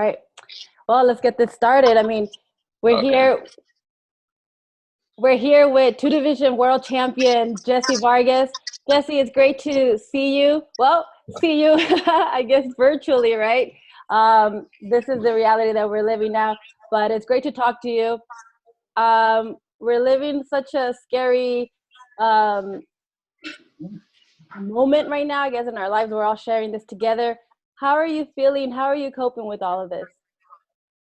All right. Well, let's get this started. I mean, we're Okay. here. We're here with two-division world champion Jessie Vargas. Jessie, it's great to see you. Well, see you, I guess, virtually, right? This is the reality that we're living now, but it's great to talk to you. We're living such a scary moment right now, I guess, in our lives. We're all sharing this together. How are you feeling? How are you coping with all of this?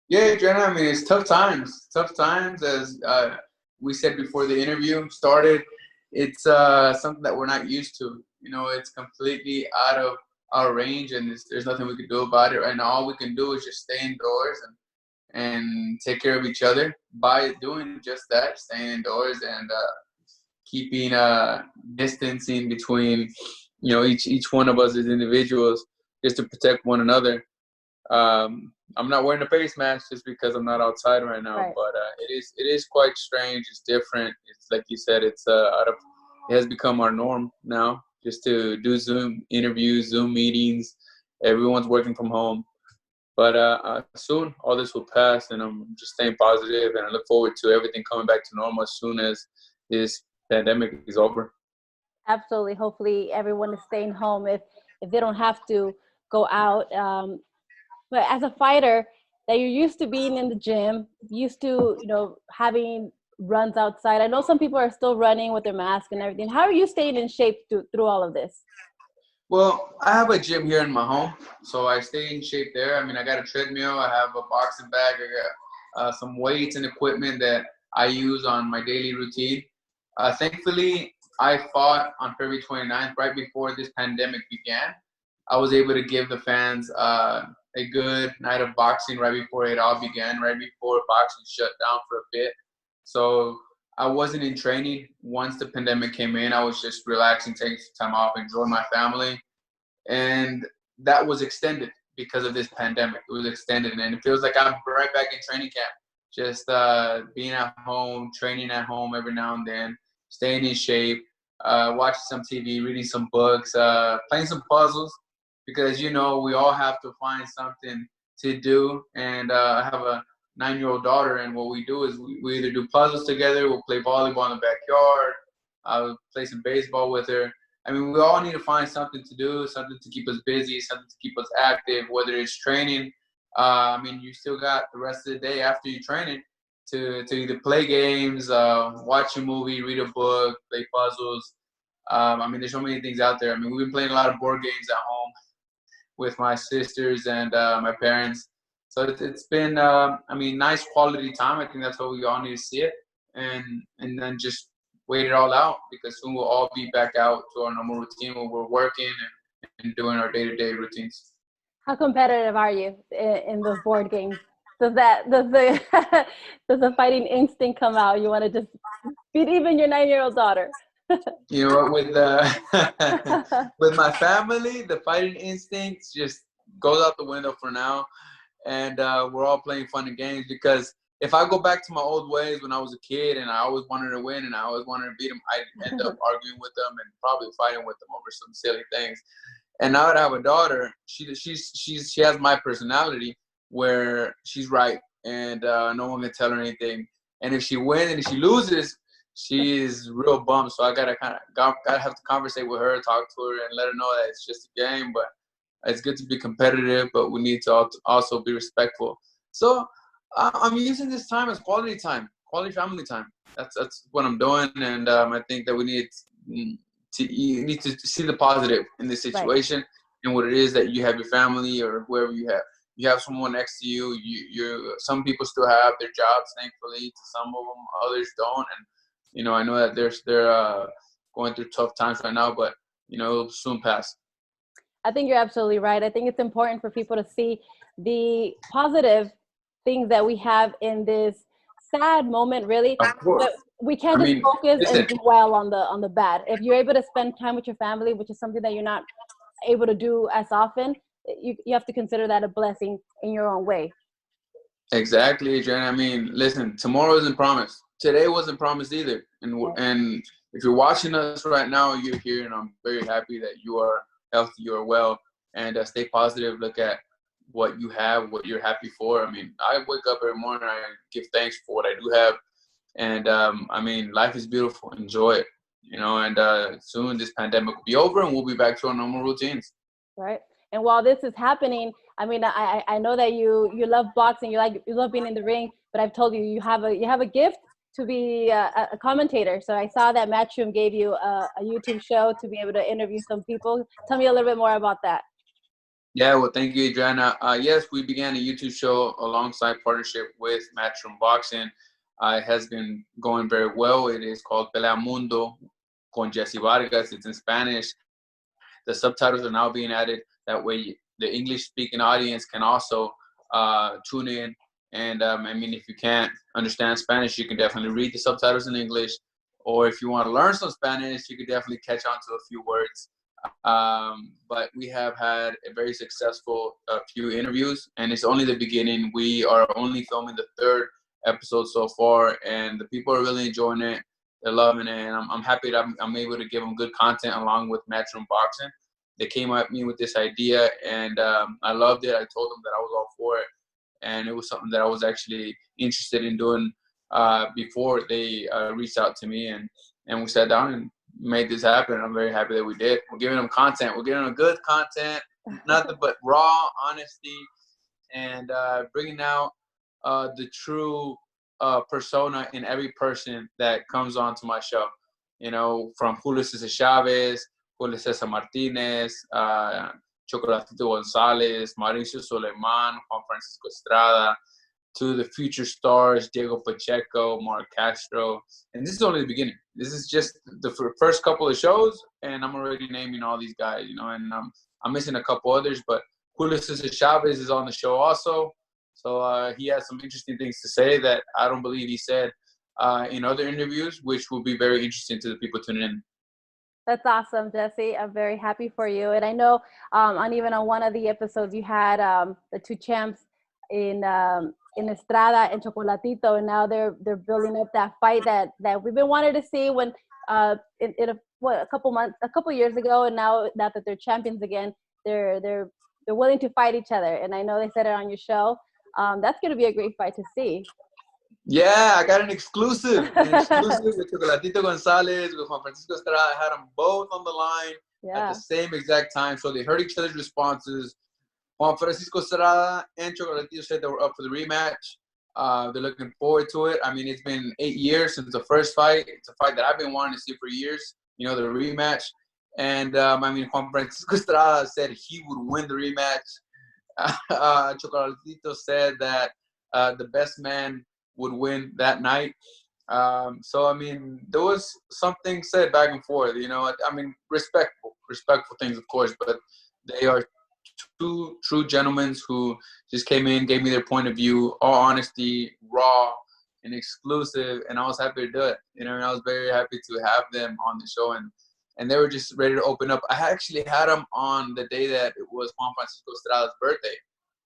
Yeah, Jenna, I mean, it's tough times. Tough times, as we said before the interview started. It's something that we're not used to. You know, it's completely out of our range, and there's nothing we can do about it right now. All we can do is just stay indoors and take care of each other by doing just that, staying indoors and keeping distancing between, you know, each one of us as individuals, just to protect one another. I'm not wearing a face mask just because I'm not outside right now, Right. but it is quite strange. It's different. It's like you said. It's it has become our norm now, just to do Zoom interviews, Zoom meetings. Everyone's working from home, but soon all this will pass, and I'm just staying positive, and I look forward to everything coming back to normal as soon as this pandemic is over. Absolutely. Hopefully everyone is staying home if they don't have to go out. But as a fighter, that you're used to being in the gym, used to, having runs outside. I know some people are still running with their mask and everything. How are you staying in shape through all of this? Well, I have a gym here in my home, so I stay in shape there. I mean, I got a treadmill, I have a boxing bag, I got some weights and equipment that I use on my daily routine. Thankfully, I fought on February 29th, right before this pandemic began. I was able to give the fans a good night of boxing right before it all began, right before boxing shut down for a bit. So I wasn't in training once the pandemic came in. I was just relaxing, taking some time off, enjoying my family. And that was extended because of this pandemic. It was extended, and it feels like I'm right back in training camp. Just being at home, training at home every now and then, staying in shape, watching some TV, reading some books, playing some puzzles, because we all have to find something to do. And I have a 9-year-old daughter, and what we do is we either do puzzles together, we'll play volleyball in the backyard, I'll play some baseball with her. I mean, we all need to find something to do, something to keep us busy, something to keep us active, whether it's training. I mean, you still got the rest of the day after you training to either play games, watch a movie, read a book, play puzzles. I mean, there's so many things out there. I mean, we've been playing a lot of board games at home with my sisters and my parents. So it's been, I mean, nice quality time. I think that's what we all need to see it. And then just wait it all out, because soon we'll all be back out to our normal routine where we're working and doing our day-to-day routines. How competitive are you in those board games? Does the does the fighting instinct come out? You want to just beat even your 9-year-old daughter? You know, with with my family, the fighting instincts just goes out the window for now, and we're all playing fun and games. Because if I go back to my old ways when I was a kid and I always wanted to win and I always wanted to beat them, I'd end up arguing with them and probably fighting with them over some silly things. And now that I have a daughter, she has my personality, where she's right, and no one can tell her anything. And if she wins and if she loses, she is real bummed. So I gotta have to conversate with her, talk to her, and let her know that it's just a game. But it's good to be competitive, but we need to also be respectful. So I'm using this time as quality time, quality family time. That's what I'm doing, and I think that you need to see the positive in this situation. Right. And what it is that you have your family or whoever you have someone next to you. Some people still have their jobs, thankfully. To some of them, others don't. And I know that they're going through tough times right now, but it'll soon pass. I think you're absolutely right. I think it's important for people to see the positive things that we have in this sad moment, really. Of course. But we can't just focus and dwell on the bad. If you're able to spend time with your family, which is something that you're not able to do as often, you have to consider that a blessing in your own way. Exactly, Jen. I mean, listen, tomorrow isn't promised. Today wasn't promised either. And if you're watching us right now, you're here, and I'm very happy that you are healthy, you are well, and stay positive. Look at what you have, what you're happy for. I mean, I wake up every morning, I give thanks for what I do have. And I mean, life is beautiful. Enjoy it, you know, and soon this pandemic will be over and we'll be back to our normal routines. Right. And while this is happening, I mean, I know that you love boxing, you love being in the ring, but I've told you you have a gift to be a commentator. So I saw that Matchroom gave you a YouTube show to be able to interview some people. Tell me a little bit more about that. Yeah, well, thank you, Adriana. Yes, we began a YouTube show alongside partnership with Matchroom Boxing. It has been going very well. It is called Pelea Mundo con JESSIE Vargas. It's in Spanish. The subtitles are now being added. That way, the English-speaking audience can also tune in. And I mean, if you can't understand Spanish, you can definitely read the subtitles in English. Or if you want to learn some Spanish, you could definitely catch on to a few words. But we have had a very successful few interviews, and it's only the beginning. We are only filming the 3rd episode so far, and the people are really enjoying it. They're loving it, and I'm happy that I'm able to give them good content along with Matchroom Boxing. They came at me with this idea, and I loved it. I told them that I was all for it, and it was something that I was actually interested in doing before they reached out to me, and we sat down and made this happen. I'm very happy that we did. We're giving them content. We're giving them good content, nothing but raw honesty, and bringing out the true persona in every person that comes onto my show. You know, from Julio Cesar Chavez, Julio Cesar Martinez, Chocolatito Gonzalez, Mauricio Soleiman, Juan Francisco Estrada, to the future stars, Diego Pacheco, Mark Castro. And this is only the beginning. This is just the first couple of shows, and I'm already naming all these guys, you know, and I'm missing a couple others, but Julio Cesar Chavez is on the show also. So he has some interesting things to say that I don't believe he said in other interviews, which will be very interesting to the people tuning in. That's awesome, Jessie. I'm very happy for you. And I know on one of the episodes you had the two champs in Estrada and Chocolatito, and now they're building up that fight that we've been wanting to see when a couple years ago, and now that they're champions again, they're willing to fight each other. And I know they said it on your show. That's going to be a great fight to see. Yeah, I got an exclusive with Chocolatito Gonzalez, with Juan Francisco Estrada. I had them both on the line at the same exact time, so they heard each other's responses. Juan Francisco Estrada and Chocolatito said they were up for the rematch. They're looking forward to it. I mean, it's been 8 years since the first fight. It's a fight that I've been wanting to see for years, you know, the rematch. And, I mean, Juan Francisco Estrada said he would win the rematch. Chocolatito said that the best man would win that night. So, I mean, there was something said back and forth, you know. I mean, respectful things, of course, but they are two true gentlemen who just came in, gave me their point of view, all honesty, raw and exclusive, and I was happy to do it. You know, and I was very happy to have them on the show, and they were just ready to open up. I actually had them on the day that it was Juan Francisco Estrada's birthday.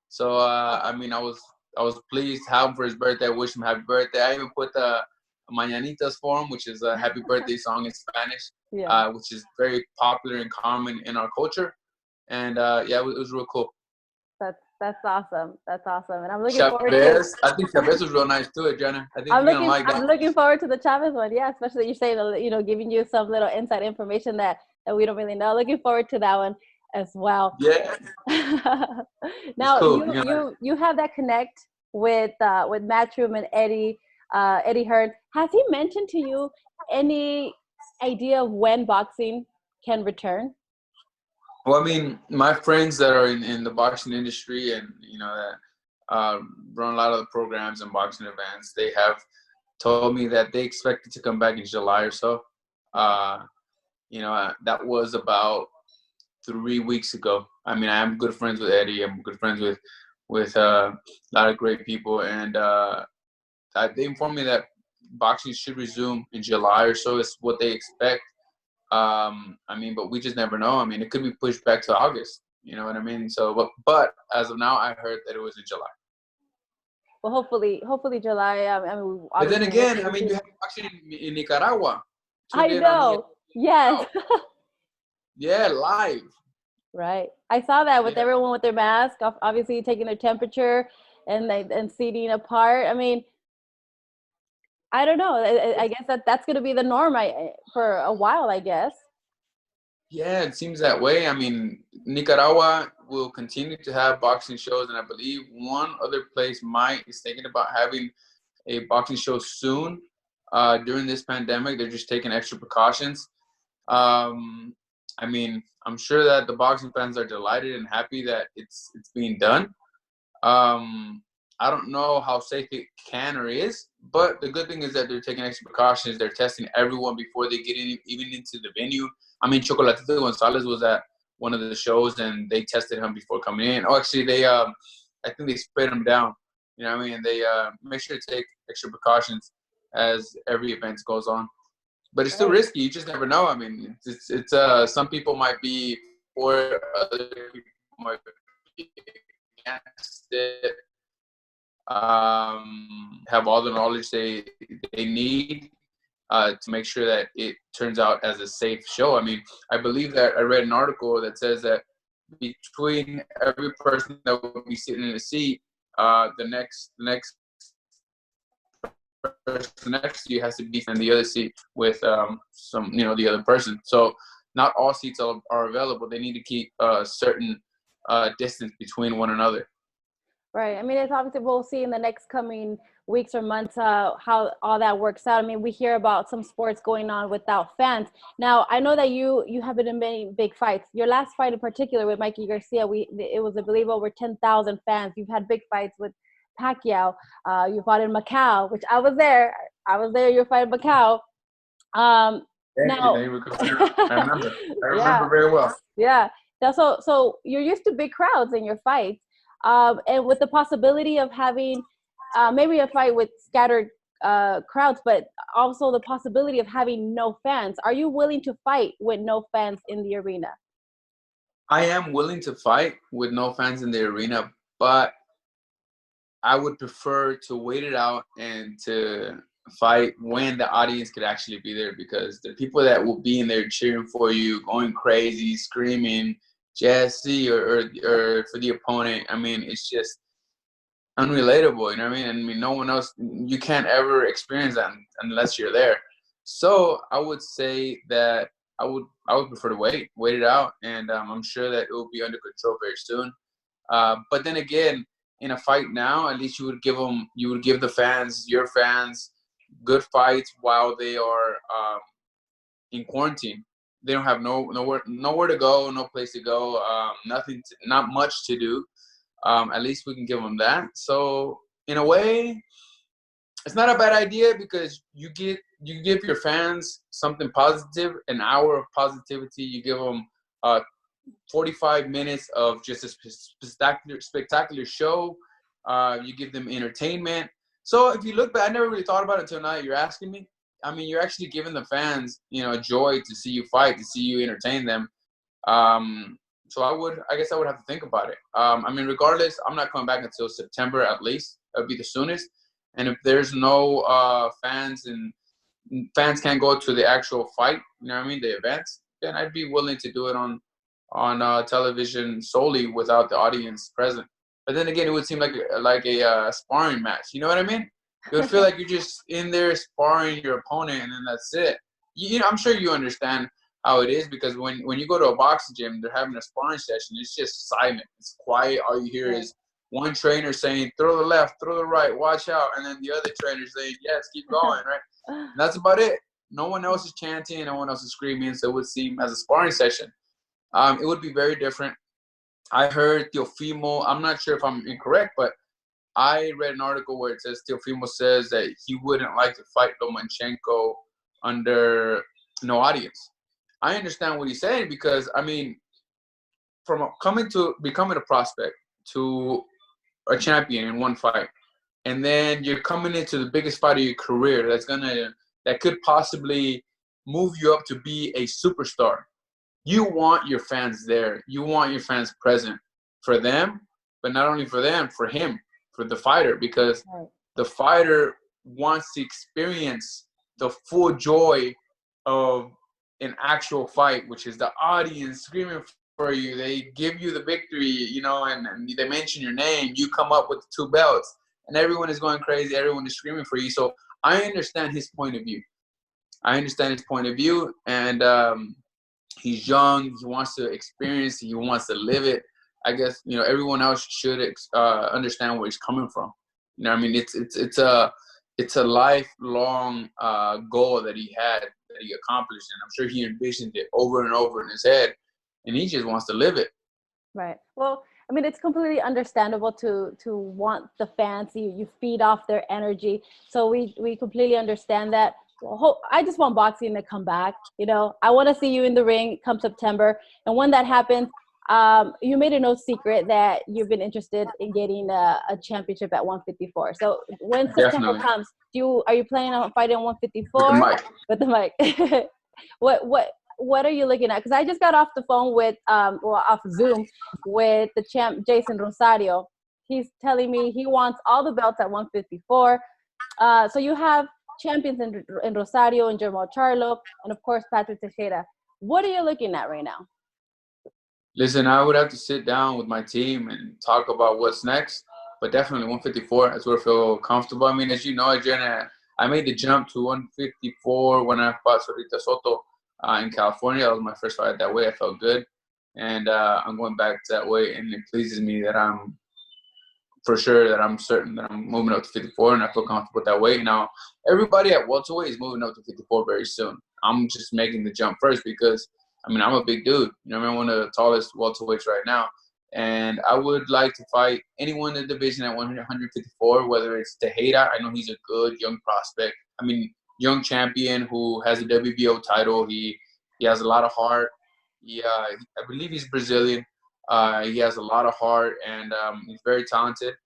So, I mean, I was pleased to have him for his birthday. I wish him happy birthday. I even put Mañanitas for him, which is a happy birthday song in Spanish, which is very popular and common in our culture. And yeah, it was real cool. That's awesome. That's awesome. And I'm looking forward to it. I think Chavez was real nice too, Jenna. I think I'm you're gonna like that. I'm looking forward to the Chavez one. Yeah, especially you saying, you know, giving you some little inside information that we don't really know. Looking forward to that one as well. Yeah. Now cool. you have that connect with Matchroom and Eddie Hearn. Has he mentioned to you any idea of when boxing can return? Well, I mean, my friends that are in the boxing industry and, you know, that run a lot of the programs and boxing events, they have told me that they expect it to come back in July or so. You know, that was about 3 weeks ago. I mean, I am good friends with Eddie. I'm good friends with a lot of great people. And they informed me that boxing should resume in July or so is what they expect. I mean, but we just never know. I mean, it could be pushed back to August. You know what I mean? So, but as of now, I heard that it was in July. Well, hopefully July. I mean, but then again, I mean, you have boxing in Nicaragua. I know. Yes. Yeah, live. Right. I saw that with Yeah. everyone with their mask, obviously taking their temperature and seating apart. I mean, I don't know. I guess that's going to be the norm for a while, I guess. Yeah, it seems that way. I mean, Nicaragua will continue to have boxing shows, and I believe one other place is thinking about having a boxing show soon. During this pandemic, they're just taking extra precautions. Um, I mean, I'm sure that the boxing fans are delighted and happy that it's being done. Um, I don't know how safe it can or is, but the good thing is that they're taking extra precautions. They're testing everyone before they get in, even into the venue. I mean, Chocolatito Gonzalez was at one of the shows, and they tested him before coming in. Oh, actually, I think they sprayed him down. You know what I mean? They make sure to take extra precautions as every event goes on. But it's still Right. risky. You just never know. I mean, it's some people might be for it, other people might be against it. Have all the knowledge they need to make sure that it turns out as a safe show. I mean, I believe that I read an article that says that between every person that will be sitting in a seat, the next person next to you has to be in the other seat with the other person. So not all seats are available. They need to keep a certain distance between one another. Right. I mean, it's obviously we'll see in the next coming weeks or months how all that works out. I mean, we hear about some sports going on without fans. Now, I know that you have been in many big fights. Your last fight in particular with Mikey Garcia, it was, I believe, over 10,000 fans. You've had big fights with PACQUIAO. You fought in Macau, which I was there. I was there. You fight in Macau. Thank you. Now, Thank you for coming out. I remember. I yeah, remember very well. yeah. Now, so you're used to big crowds in your fights, and with the possibility of having maybe a fight with scattered crowds, but also the possibility of having no fans. Are you willing to fight with no fans in the arena? I am willing to fight with no fans in the arena, but I would prefer to wait it out and to fight when the audience could actually be there, because the people that will be in there cheering for you, going crazy, screaming, Jessie or for the opponent. I mean, it's just unrelatable, you know what I mean? I mean, no one else, you can't ever experience that unless you're there. So I would say that I would prefer to wait it out, and I'm sure that it will be under control very soon. But then again, in a fight now, at least you would give the fans, your fans, good fights while they are in quarantine. They don't have nowhere to go, no place to go, not much to do. At least we can give them that. So in a way, it's not a bad idea, because you give your fans something positive, an hour of positivity. You give them 45 minutes of just a spectacular show. You give them entertainment. So if you look back, I never really thought about it until now you're asking me. I mean, you're actually giving the fans, joy to see you fight, to see you entertain them. So I guess I would have to think about it. I mean, regardless, I'm not coming back until September at least. That would be the soonest. And if there's no fans and fans can't go to the actual fight, you know what I mean, the events, then I'd be willing to do it on television solely without the audience present. But then again, it would seem like a sparring match. You know what I mean? It would feel like you're just in there sparring your opponent, and then that's it. I'm sure you understand how it is, because when you go to a boxing gym, they're having a sparring session. It's just silent. It's quiet. All you hear is one trainer saying, "Throw the left, throw the right, watch out," and then the other trainer saying, "Yes, keep going," right? And that's about it. No one else is chanting. No one else is screaming. So it would seem as a sparring session. It would be very different. I heard Teofimo, I'm not sure if I'm incorrect, but I read an article where it says Teofimo says that he wouldn't like to fight Lomachenko under no audience. I understand what he's saying, because, I mean, from coming to becoming a prospect to a champion in one fight, and then you're coming into the biggest fight of your career that could possibly move you up to be a superstar. You want your fans there. You want your fans present for them, but not only for them, for him, for the fighter, because the fighter wants to experience the full joy of an actual fight, which is the audience screaming for you, they give you the victory, you know, and they mention your name, you come up with the 2 belts, and everyone is going crazy, everyone is screaming for you. So I understand his point of view. And he's young, he wants to experience, he wants to live it. I guess, you know, everyone else should understand where he's coming from. You know what I mean? It's a lifelong goal that he had, that he accomplished, and I'm sure he envisioned it over and over in his head, and he just wants to live it. Right. Well, I mean, it's completely understandable to want the fans. You feed off their energy, so we completely understand that. Well, I just want boxing to come back. You know, I want to see you in the ring come September, and when that happens, you made it no secret that you've been interested in getting a championship at 154. So when September Definitely. comes, are you planning on fighting 154 With the mic? with the mic? What are you looking at? Because I just got off the phone with off Zoom with the champ Jason Rosario. He's telling me he wants all the belts at 154. So you have champions in Rosario and Jermall Charlo, and of course Patrick Teixeira. What are you looking at right now? Listen, I would have to sit down with my team and talk about what's next, but definitely 154. That's where I feel comfortable. I mean, as you know, Adriana, I made the jump to 154 when I fought Sorita Soto in California. That was my first fight that way. I felt good, and I'm going back to that way, and it pleases me that I'm certain that I'm moving up to 54, and I feel comfortable with that weight. Now, everybody at welterweight is moving up to 54 very soon. I'm just making the jump first because, I mean, I'm a big dude. You know, I'm one of the tallest welterweights right now. And I would like to fight anyone in the division at 154, whether it's Tejeda. I know he's a good young prospect. I mean, young champion who has a WBO title. He has a lot of heart. I believe he's Brazilian. He has a lot of heart, and he's very talented.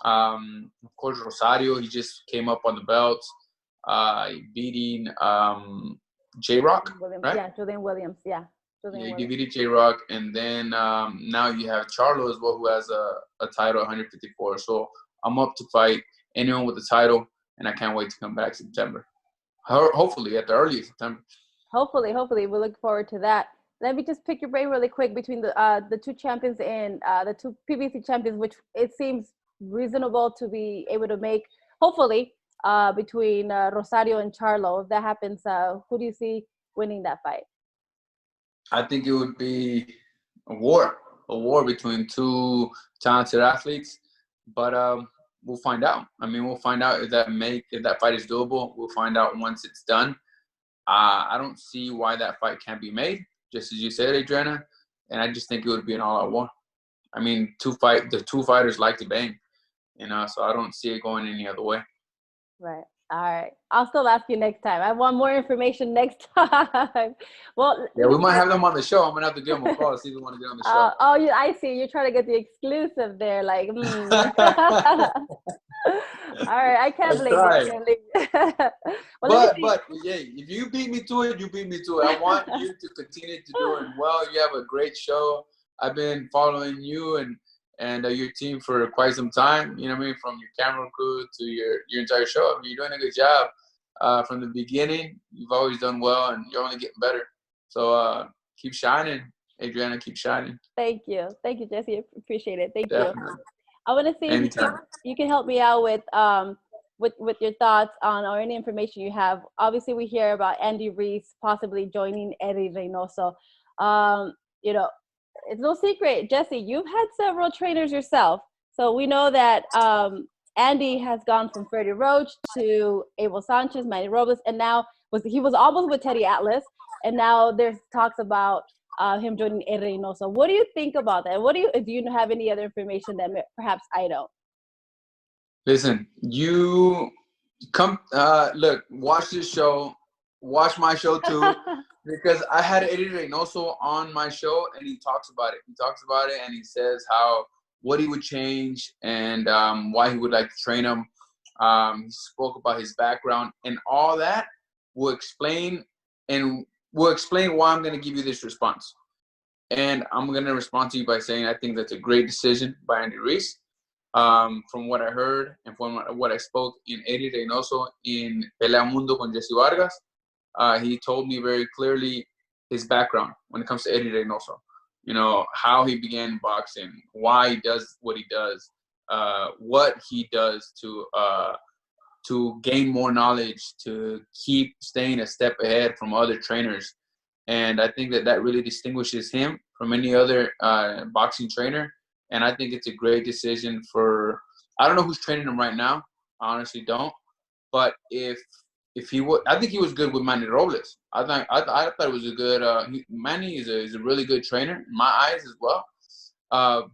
Of course, Rosario, he just came up on the belts, beating J-Rock, right? Yeah, Julian Williams, yeah. He defeated J-Rock, and then now you have Charlo as well, who has a title at 154. So I'm up to fight anyone with the title, and I can't wait to come back September. Hopefully, at the earliest September. Hopefully. We look forward to that. Let me just pick your brain really quick between the two champions and the two PBC champions, which it seems reasonable to be able to make, hopefully, between Rosario and Charlo. If that happens, who do you see winning that fight? I think it would be a war between two talented athletes, but we'll find out. I mean, we'll find out if that fight is doable. We'll find out once it's done. I don't see why that fight can't be made, just as you said, Adriana, and I just think it would be an all-out war. I mean, the two fighters like to bang, you know, so I don't see it going any other way. Right. All right. I'll still ask you next time. I want more information next time. Well, yeah, we might have them on the show. I'm gonna have to give them a call to see if they want to get on the show. I see. You're trying to get the exclusive there, like. All right, I can't believe it. Well, but yeah, if you beat me to it, you beat me to it. I want you to continue to do it well. You have a great show. I've been following you and your team for quite some time. You know what I mean? From your camera crew to your entire show. I mean, you're doing a good job from the beginning. You've always done well, and you're only getting better. So keep shining, Adriana. Keep shining. Thank you, Jessie. Appreciate it. Thank Definitely. you. I want to see if you can help me out with your thoughts on or any information you have. Obviously, we hear about Andy Ruiz possibly joining Eddie Reynoso. You know, it's no secret, Jessie, you've had several trainers yourself. So we know that Andy has gone from Freddie Roach to Abel Sanchez, Manny Robles, and now he was almost with Teddy Atlas, and now there's talks about him joining Eddie Reynoso. What do you think about that? Do you have any other information that perhaps I don't? Listen, you come look, watch this show, watch my show too, because I had Eddie Reynoso on my show, and he talks about it. He talks about it, and he says what he would change and why he would like to train him. He spoke about his background, and all that will explain why I'm going to give you this response. And I'm going to respond to you by saying I think that's a great decision by Andy Ruiz. From what I heard and from what I spoke in Eddie Reynoso in Pelea Mundo con JESSIE VARGAS, he told me very clearly his background when it comes to Eddie Reynoso. you know, how he began boxing, why he does what he does, what he does to gain more knowledge, to keep staying a step ahead from other trainers. And I think that that really distinguishes him from any other boxing trainer. And I think it's a great decision for, I don't know who's training him right now. I honestly don't. But if he would, I think he was good with Manny Robles. I thought it was a good, Manny is a really good trainer in my eyes as well.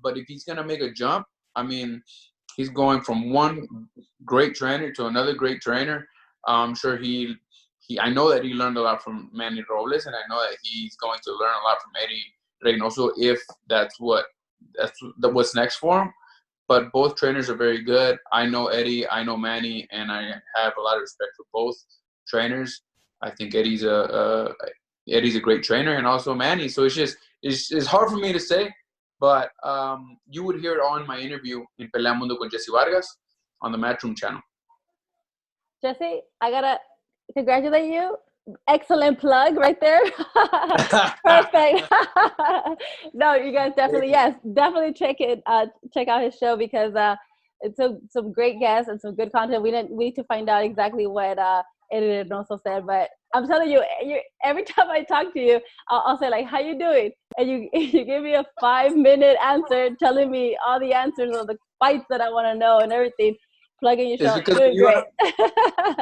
But if he's going to make a jump, I mean, he's going from one great trainer to another great trainer. I'm sure I know that he learned a lot from Manny Robles, and I know that he's going to learn a lot from Eddie Reynoso if that's what's next for him. But both trainers are very good. I know Eddie, I know Manny, and I have a lot of respect for both trainers. I think Eddie's a great trainer, and also Manny. So it's hard for me to say, but you would hear it on my interview in Pelea Mundo con Jessie Vargas on the Matchroom channel. Jesse, I gotta congratulate you. Excellent plug right there. Perfect. No, you guys definitely, yes, definitely check out his show, because it's some great guests and some good content. We need to find out exactly what Eddie Reynoso said, but I'm telling you, every time I talk to you, I'll say like, "How you doing?" And you give me a 5-minute answer, telling me all the answers of the fights that I want to know and everything. Plugging your show. Doing great. You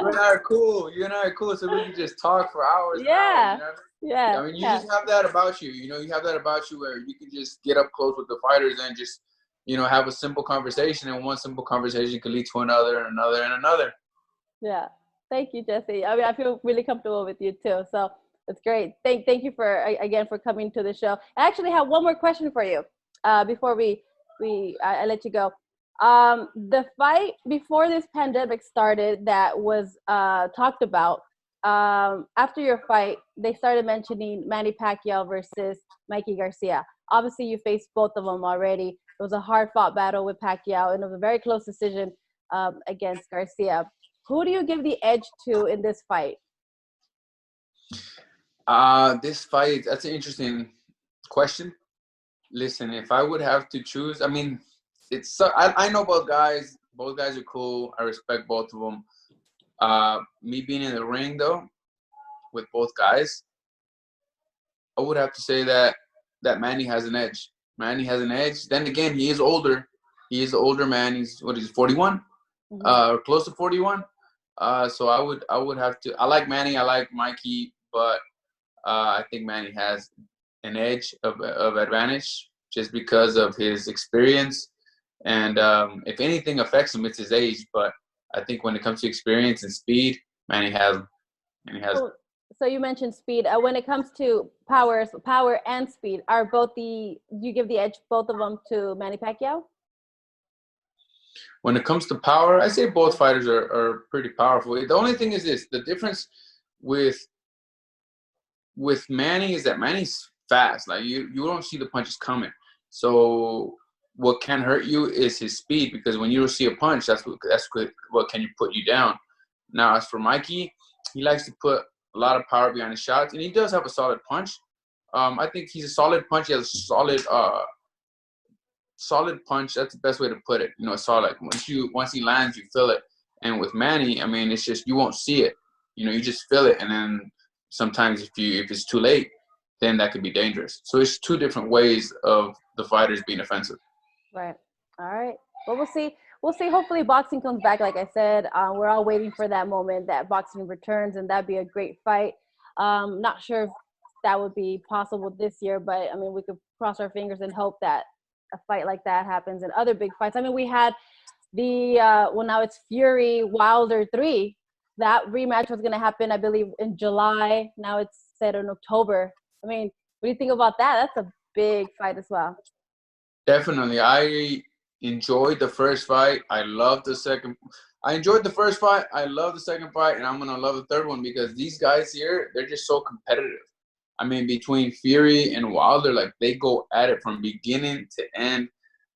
and I are cool. So we can just talk for hours. Yeah. And hours, Yeah. I mean, you just have that about you. You know, you have that about you where you can just get up close with the fighters and just, you know, have a simple conversation, and one simple conversation can lead to another and another and another. Yeah. Thank you, Jesse. I mean, I feel really comfortable with you too. So it's great. Thank you for coming to the show. I actually have one more question for you before I let you go. The fight before this pandemic started that was talked about, after your fight, they started mentioning Manny Pacquiao versus Mikey Garcia. Obviously, you faced both of them already. It was a hard-fought battle with Pacquiao, and it was a very close decision against Garcia. Who do you give the edge to in this fight? This fight, that's an interesting question. Listen, if I would have to choose, I mean, I know both guys. Both guys are cool. I respect both of them. Me being in the ring, though, with both guys, I would have to say that Manny has an edge. Manny has an edge. Then again, he is older. He is an older man. He's 41? Or close to 41. So I would have to. I like Manny. I like Mikey, but I think Manny has an edge of advantage just because of his experience. And if anything affects him, it's his age. But I think when it comes to experience and speed, Manny has him. So you mentioned speed. When it comes to power and speed, do you give the edge, both of them, to Manny Pacquiao? When it comes to power, I say both fighters are pretty powerful. The only thing is this: the difference with Manny is that Manny's fast. Like you don't see the punches coming. So what can hurt you is his speed, because when you don't see a punch, that's what can put you down. Now, as for Mikey, he likes to put a lot of power behind his shots, and he does have a solid punch. I think he's a solid punch. He has a solid punch. That's the best way to put it. You know, solid. Once he lands, you feel it. And with Manny, I mean, it's just you won't see it. You know, you just feel it, and then sometimes if it's too late, then that could be dangerous. So it's two different ways of the fighters being offensive. Right. All right. Well, we'll see. We'll see. Hopefully boxing comes back. Like I said, we're all waiting for that moment that boxing returns, and that'd be a great fight. Not sure if that would be possible this year, but I mean, we could cross our fingers and hope that a fight like that happens, and other big fights. I mean, we had now it's Fury Wilder 3. That rematch was going to happen, I believe, in July. Now it's set in October. I mean, what do you think about that? That's a big fight as well. Definitely. I enjoyed the first fight. I loved the second. I enjoyed the first fight. I love the second fight, and I'm going to love the third one because these guys here, they're just so competitive. I mean, between Fury and Wilder, like, they go at it from beginning to end.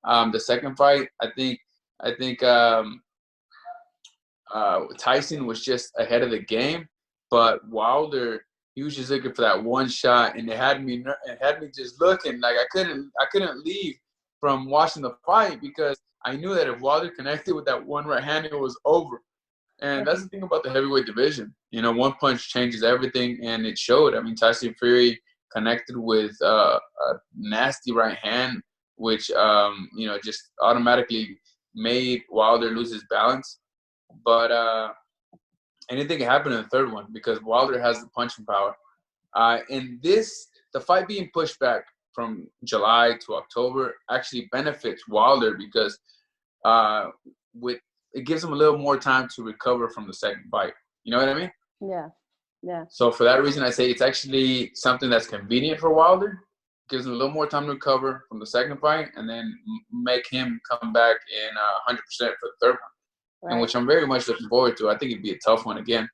The second fight, I think Tyson was just ahead of the game, but Wilder he was just looking for that one shot, and it had me just looking like I couldn't leave from watching the fight because I knew that if Wilder connected with that one right hand, it was over. And that's the thing about the heavyweight division. You know, one punch changes everything, and it showed. I mean, Tyson Fury connected with a nasty right hand, which, you know, just automatically made Wilder lose his balance. But anything can happen in the third one because Wilder has the punching power. And the fight being pushed back from July to October actually benefits Wilder because it gives him a little more time to recover from the second fight. You know what I mean? Yeah, yeah. So for that reason, I say it's actually something that's convenient for Wilder. Gives him a little more time to recover from the second fight, and then make him come back in 100% for the third one. Right. And which I'm very much looking forward to. I think it'd be a tough one again.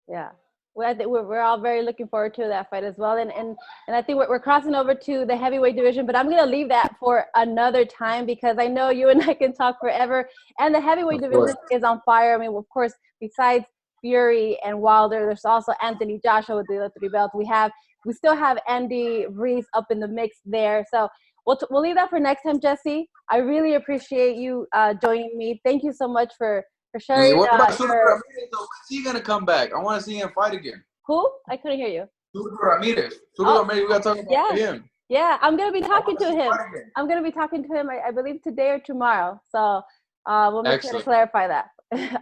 Yeah. Well, I think we're all very looking forward to that fight as well. And I think we're crossing over to the heavyweight division, but I'm going to leave that for another time because I know you and I can talk forever. And the heavyweight division is on fire. I mean, of course, besides Fury and Wilder, there's also Anthony Joshua with the other 3 belts. We still have Andy Ruiz up in the mix there. So we'll leave that for next time, Jessie. I really appreciate you joining me. Thank you so much for sharing. What about Sugar Ramirez? When's he gonna come back? I want to see him fight again. Who? I couldn't hear you. Sugar Ramirez. Ramirez, we gotta talk about him. Yeah, I'm gonna be talking to him. I believe today or tomorrow. So we'll make sure to clarify that.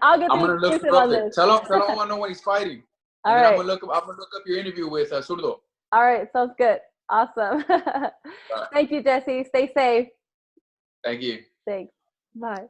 I'm gonna look him up. Tell him I want to know when he's fighting. All right. I'm gonna look up your interview with Zurdo. All right, sounds good. Awesome. Thank you, Jessie. Stay safe. Thank you. Thanks. Bye.